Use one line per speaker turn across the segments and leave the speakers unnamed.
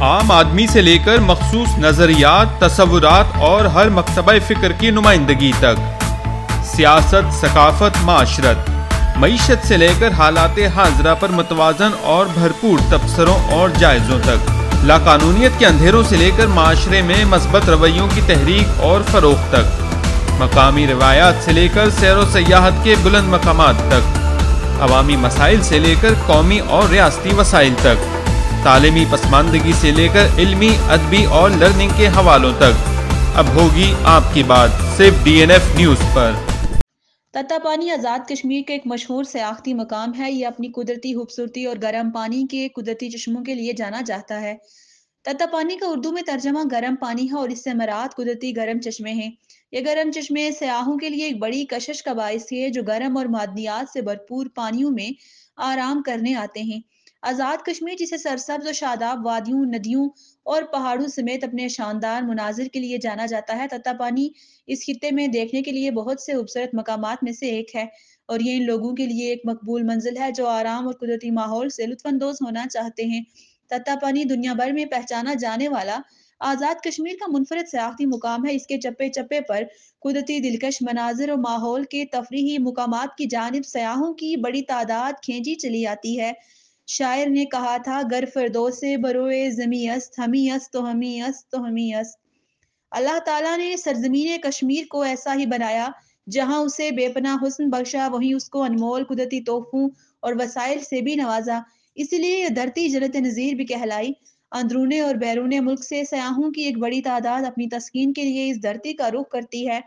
عام آدمی سے لے کر مخصوص نظریات، تصورات اور ہر مکتبہ فکر کی نمائندگی تک، سیاست، ثقافت، معاشرت، معیشت سے لے کر حالات حاضرہ پر متوازن اور بھرپور تبصروں اور جائزوں تک، لاقانونیت کے اندھیروں سے لے کر معاشرے میں مثبت رویوں کی تحریک اور فروغ تک، مقامی روایات سے لے کر سیر و سیاحت کے بلند مقامات تک، عوامی مسائل سے لے کر قومی اور ریاستی وسائل تک، تعلیمی پسماندگی سے لے کر علمی، ادبی اور لرننگ کے حوالوں تک۔ اب ہوگی آپ کی بات صرف ڈی این ایف نیوز پر۔
تتا پانی آزاد کشمیر کا ایک مشہور سیاحتی مقام ہے۔ یہ اپنی قدرتی خوبصورتی اور گرم پانی کے قدرتی چشموں کے لیے جانا جاتا ہے۔ تتا پانی کا اردو میں ترجمہ گرم پانی ہے اور اس سے مراد قدرتی گرم چشمے ہیں۔ یہ گرم چشمے سیاحوں کے لیے ایک بڑی کشش کا باعث ہے، جو گرم اور معدنیات سے بھرپور پانیوں میں آرام کرنے آتے ہیں۔ آزاد کشمیر، جسے سرسبز و شاداب وادیوں، ندیوں اور پہاڑوں سمیت اپنے شاندار مناظر کے لیے جانا جاتا ہے، تتا پانی اس خطے میں دیکھنے کے لیے بہت سے خوبصورت مقامات میں سے ایک ہے، اور یہ ان لوگوں کے لیے ایک مقبول منزل ہے جو آرام اور قدرتی ماحول سے لطف اندوز ہونا چاہتے ہیں۔ تتا پانی دنیا بھر میں پہچانا جانے والا آزاد کشمیر کا منفرد سیاحتی مقام ہے۔ اس کے چپے چپے پر قدرتی دلکش مناظر اور ماحول کے تفریحی مقامات کی جانب سیاحوں کی بڑی تعداد کھینچی چلی آتی ہے۔ شاعر نے کہا تھا، گر فردوس بروئے زمیں است، ہمیں است تو ہمیں است تو ہمیں است۔ اللہ تعالیٰ نے سرزمین کشمیر کو ایسا ہی بنایا، جہاں اسے بے پناہ حسن بخشا، وہیں اس کو انمول قدرتی تحفوں اور وسائل سے بھی نوازا۔ اسی لیے یہ دھرتی جنت نظیر بھی کہلائی۔ اندرون اور بیرون ملک سے سیاحوں کی ایک بڑی تعداد اپنی تسکین کے لیے اس دھرتی کا رخ کرتی ہے۔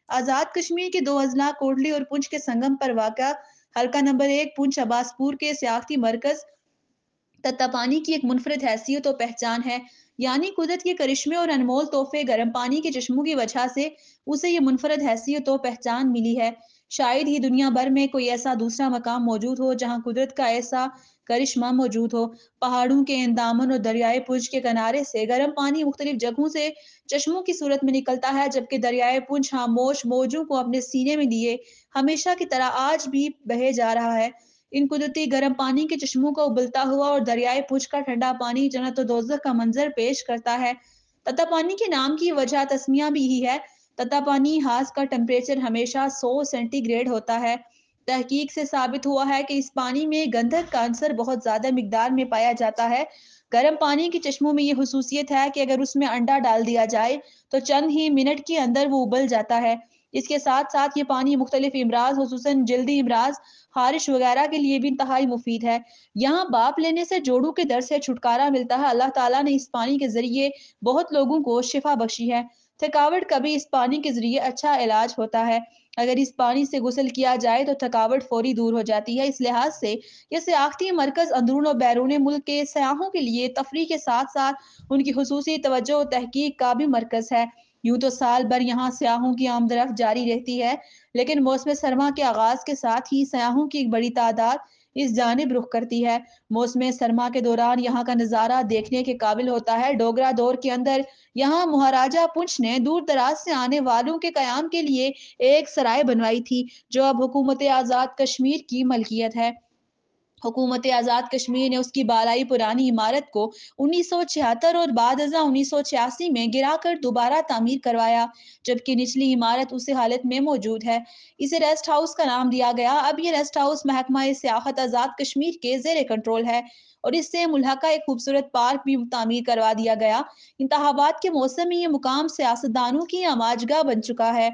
آزاد کشمیر کے دو اضلاع کوٹلی اور پونچھ کے سنگم پر واقع حلقہ نمبر 1 پونچھ عباس پور کے سیاحتی مرکز تتا پانی کی ایک منفرد حیثیت و پہچان ہے، یعنی قدرت کے کرشمے اور انمول تحفے گرم پانی کے چشموں کی وجہ سے اسے یہ منفرد حیثیت و پہچان ملی ہے۔ شاید ہی دنیا بھر میں کوئی ایسا دوسرا مقام موجود ہو جہاں قدرت کا ایسا کرشمہ موجود ہو۔ پہاڑوں کے ان دامن اور دریائے پونچھ کے کنارے سے گرم پانی مختلف جگہوں سے چشموں کی صورت میں نکلتا ہے، جبکہ دریائے پونچھ خاموش موجوں کو اپنے سینے میں لیے ہمیشہ کی طرح آج بھی بہے جا رہا ہے۔ ان قدرتی گرم پانی کے چشموں کا ابلتا ہوا اور دریائے پونچھ کا ٹھنڈا پانی جنت و دوزخ کا منظر پیش کرتا ہے۔ تتا پانی کے نام کی وجہ تسمیہ بھی یہی ہے۔ تتا پانی حوض کا ٹمپریچر ہمیشہ 100 سینٹی گریڈ ہوتا ہے۔ تحقیق سے ثابت ہوا ہے کہ اس پانی میں گندھک کا عنصر بہت زیادہ مقدار میں پایا جاتا ہے۔ گرم پانی کے چشموں میں یہ خصوصیت ہے کہ اگر اس میں انڈا ڈال دیا جائے تو چند ہی منٹ کے اندر وہ ابل جاتا ہے۔ اس کے ساتھ ساتھ یہ پانی مختلف امراض، خصوصاً جلدی امراض، خارش وغیرہ کے لیے بھی انتہائی مفید ہے۔ یہاں بھاپ لینے سے جوڑوں کے درد سے چھٹکارا ملتا ہے۔ اللہ تعالیٰ نے اس پانی کے ذریعے بہت لوگوں کو شفا بخشی ہے۔ تھکاوٹ کا بھی اس پانی کے ذریعے اچھا علاج ہوتا ہے۔ اگر اس پانی سے غسل کیا جائے تو تھکاوٹ فوری دور ہو جاتی ہے۔ اس لحاظ سے یہ سیاحتی مرکز اندرون و بیرون ملک کے سیاحوں کے لیے تفریح کے ساتھ ساتھ ان کی خصوصی توجہ و تحقیق کا بھی مرکز ہے۔ یوں تو سال بھر یہاں سیاحوں کی آمد و رفت جاری رہتی ہے، لیکن موسم سرما کے آغاز کے ساتھ ہی سیاحوں کی ایک بڑی تعداد اس جانب رخ کرتی ہے۔ موسم سرما کے دوران یہاں کا نظارہ دیکھنے کے قابل ہوتا ہے۔ ڈوگرا دور کے اندر یہاں مہاراجہ پونچھ نے دور دراز سے آنے والوں کے قیام کے لیے ایک سرائے بنوائی تھی، جو اب حکومت آزاد کشمیر کی ملکیت ہے۔ حکومت آزاد کشمیر نے اس کی بالائی پرانی عمارت کو 1976 اور بعد ازاں 1986 میں گرا کر دوبارہ تعمیر کروایا، جبکہ نچلی عمارت اسی حالت میں موجود ہے۔ اسے ریسٹ ہاؤس کا نام دیا گیا۔ اب یہ ریسٹ ہاؤس محکمہ سیاحت آزاد کشمیر کے زیر کنٹرول ہے، اور اس سے ملحقہ ایک خوبصورت پارک بھی تعمیر کروا دیا گیا۔ انتخابات کے موسم میں یہ مقام سیاستدانوں کی آماجگاہ بن چکا ہے۔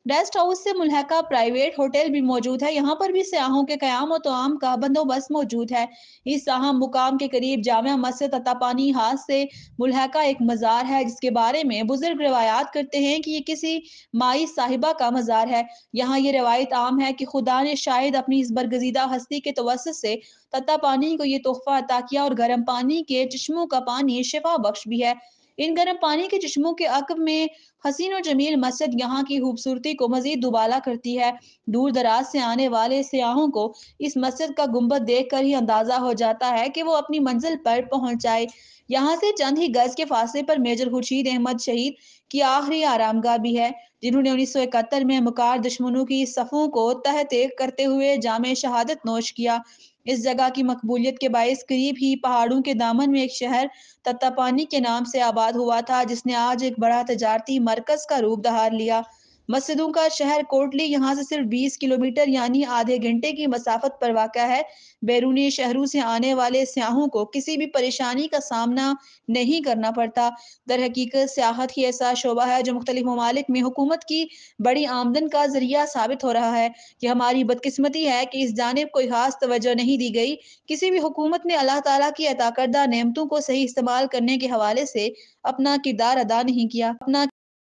ریسٹ ہاؤس سے ملحقہ پرائیویٹ ہوٹل بھی موجود ہے۔ یہاں پر بھی سیاحوں کے قیام و طعام کا بندوبست موجود ہے۔ اس اہم مقام کے قریب جامع مسجد تتا پانی حوض سے ملحقہ ایک مزار ہے، جس کے بارے میں بزرگ روایات کرتے ہیں کہ یہ کسی مائی صاحبہ کا مزار ہے۔ یہاں یہ روایت عام ہے کہ خدا نے شاید اپنی اس برگزیدہ ہستی کے توسط سے تتا پانی کو یہ تحفہ عطا کیا، اور گرم پانی کے چشموں کا پانی شفا بخش بھی ہے۔ ان گرم پانی کے چشموں کے عقب میں حسین و جمیل مسجد یہاں کی خوبصورتی کو مزید دوبالا کرتی ہے۔ دور دراز سے آنے والے سیاحوں کو اس مسجد کا گنبد دیکھ کر ہی اندازہ ہو جاتا ہے کہ وہ اپنی منزل پر پہنچ جائے۔ یہاں سے چند ہی گز کے فاصلے پر میجر خورشید احمد شہید کی آخری آرام گاہ بھی ہے، جنہوں نے 1971 میں مکار دشمنوں کی صفوں کو تہہ تیغ کرتے ہوئے جام شہادت نوش کیا۔ اس جگہ کی مقبولیت کے باعث قریب ہی پہاڑوں کے دامن میں ایک شہر تتا پانی کے نام سے آباد ہوا تھا، جس نے آج ایک بڑا تجارتی مرکز کا روپ دھار لیا۔ مسجدوں کا شہر کوٹلی یہاں سے صرف 20 کلومیٹر یعنی آدھے گھنٹے کی مسافت پر واقع ہے۔ بیرونی شہروں سے آنے والے سیاحوں کو کسی بھی پریشانی کا سامنا نہیں کرنا پڑتا۔ در حقیقت سیاحت ہی ایسا شعبہ ہے جو مختلف ممالک میں حکومت کی بڑی آمدن کا ذریعہ ثابت ہو رہا ہے۔ یہ ہماری بدقسمتی ہے کہ اس جانب کوئی خاص توجہ نہیں دی گئی۔ کسی بھی حکومت نے اللہ تعالیٰ کی عطا کردہ نعمتوں کو صحیح استعمال کرنے کے حوالے سے اپنا کردار ادا نہیں کیا۔